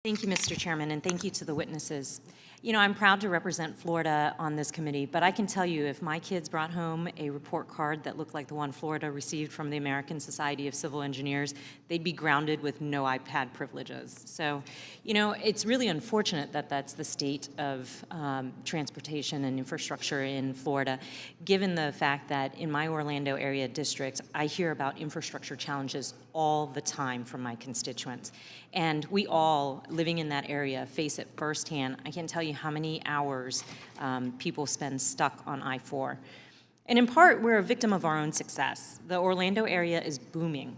Thank you, Mr. Chairman, and thank you to the witnesses. You know, I'm proud to represent Florida on this committee, but I can tell you if my kids brought home a report card that looked like the one Florida received from the American Society of Civil Engineers, they'd be grounded with no iPad privileges. So, you know, it's really unfortunate that that's the state of transportation and infrastructure in Florida, given the fact that in my Orlando area district, I hear about infrastructure challenges all the time from my constituents. And we all, living in that area, face it firsthand. I can't tell you how many hours people spend stuck on I-4. And in part, we're a victim of our own success. The Orlando area is booming.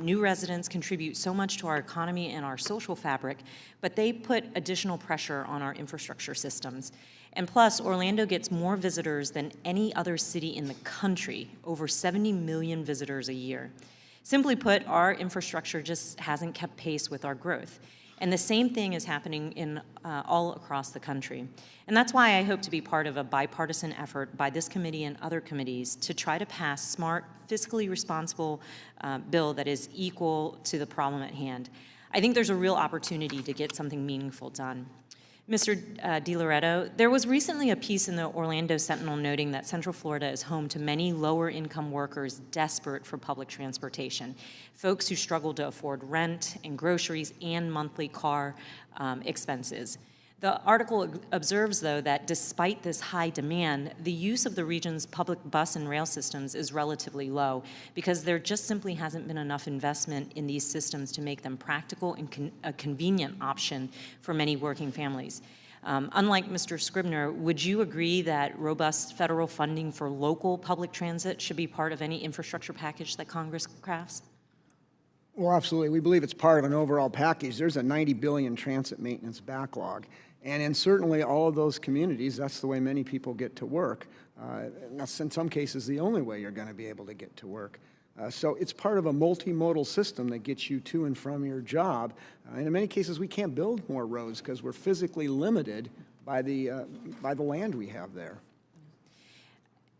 New residents contribute so much to our economy and our social fabric, but they put additional pressure on our infrastructure systems. And plus, Orlando gets more visitors than any other city in the country, over 70 million visitors a year. Simply put, our infrastructure just hasn't kept pace with our growth. And the same thing is happening in all across the country. And that's why I hope to be part of a bipartisan effort by this committee and other committees to try to pass smart, fiscally responsible bill that is equal to the problem at hand. I think there's a real opportunity to get something meaningful done. Mr. DiLoretto, there was recently a piece in the Orlando Sentinel noting that Central Florida is home to many lower-income workers desperate for public transportation, folks who struggle to afford rent and groceries and monthly car expenses. The article observes, though, that despite this high demand, the use of the region's public bus and rail systems is relatively low because there just simply hasn't been enough investment in these systems to make them practical and a convenient option for many working families. Unlike Mr. Scribner, would you agree that robust federal funding for local public transit should be part of any infrastructure package that Congress crafts? Well, absolutely. We believe it's part of an overall package. There's a $90 billion transit maintenance backlog. And in certainly all of those communities, that's the way many people get to work. That's in some cases the only way you're going to be able to get to work. So it's part of a multimodal system that gets you to and from your job. And in many cases, we can't build more roads because we're physically limited by the land we have there.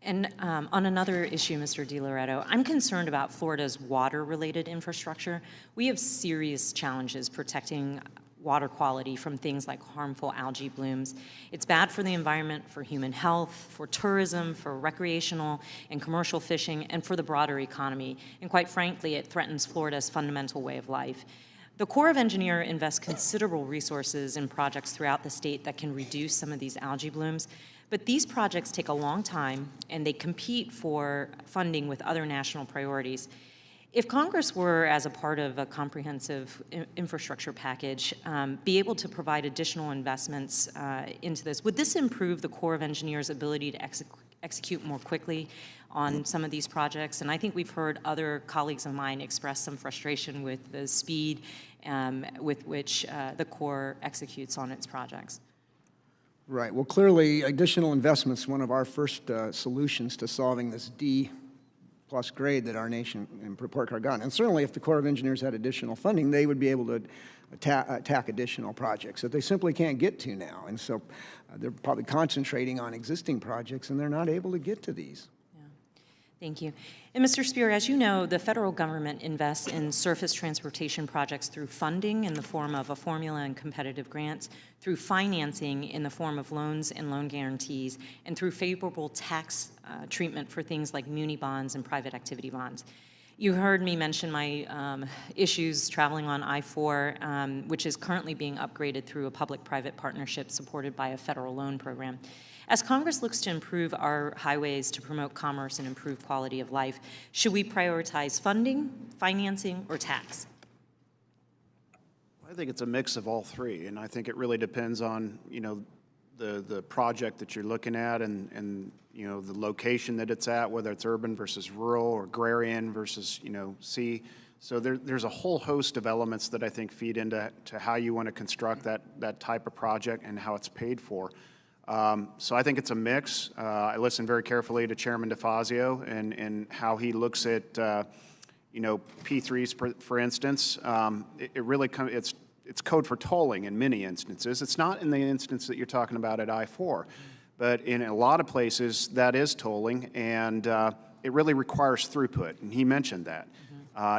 And on another issue, Mr. DiLoretto, I'm concerned about Florida's water-related infrastructure. We have serious challenges protecting water quality from things like harmful algae blooms. It's bad for the environment, for human health, for tourism, for recreational and commercial fishing, and for the broader economy. And quite frankly, it threatens Florida's fundamental way of life. The Corps of Engineers invests considerable resources in projects throughout the state that can reduce some of these algae blooms. But these projects take a long time, and they compete for funding with other national priorities. If Congress were, as a part of a comprehensive infrastructure package, be able to provide additional investments into this, would this improve the Corps of Engineers' ability to execute more quickly on some of these projects? And I think we've heard other colleagues of mine express some frustration with the speed with which the Corps executes on its projects. Right. Well, clearly, additional investments is one of our first solutions to solving this D+ grade that our nation and report card got. And certainly, if the Corps of Engineers had additional funding, they would be able to attack additional projects that they simply can't get to now. And so they're probably concentrating on existing projects, and they're not able to get to these. Thank you. And Mr. Spear, as you know, the federal government invests in surface transportation projects through funding in the form of a formula and competitive grants, through financing in the form of loans and loan guarantees, and through favorable tax treatment for things like muni bonds and private activity bonds. You heard me mention my issues traveling on I-4, which is currently being upgraded through a public-private partnership supported by a federal loan program. As Congress looks to improve our highways to promote commerce and improve quality of life, should we prioritize funding, financing, or tax? I think it's a mix of all three, and I think it really depends on, you know, the project that you're looking at and you know, the location that it's at, whether it's urban versus rural or agrarian versus, you know, sea. So there's a whole host of elements that I think feed into how you want to construct that type of project and how it's paid for. So I think it's a mix. I listened very carefully to Chairman DeFazio and how he looks at, you know, P3s, for instance. It really it's code for tolling in many instances. It's not in the instance that you're talking about at I-4, but in a lot of places that is tolling, and it really requires throughput, and he mentioned that.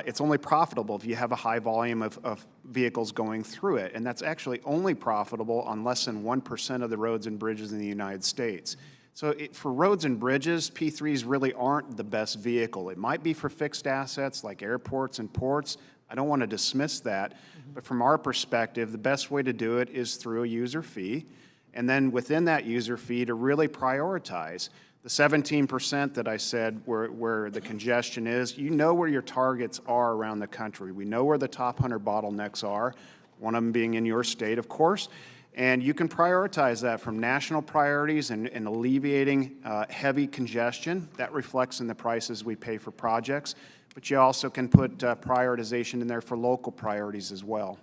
It's only profitable if you have a high volume of vehicles going through it, and that's actually only profitable on less than 1% of the roads and bridges in the United States. So for roads and bridges, P3s really aren't the best vehicle. It might be for fixed assets like airports and ports. I don't want to dismiss that, but from our perspective, the best way to do it is through a user fee, and then within that user fee to really prioritize. The 17% that I said where the congestion is, you know where your targets are around the country. We know where the top 100 bottlenecks are, one of them being in your state, of course, and you can prioritize that from national priorities and alleviating heavy congestion. That reflects in the prices we pay for projects, but you also can put prioritization in there for local priorities as well.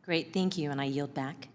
Great, thank you, and I yield back.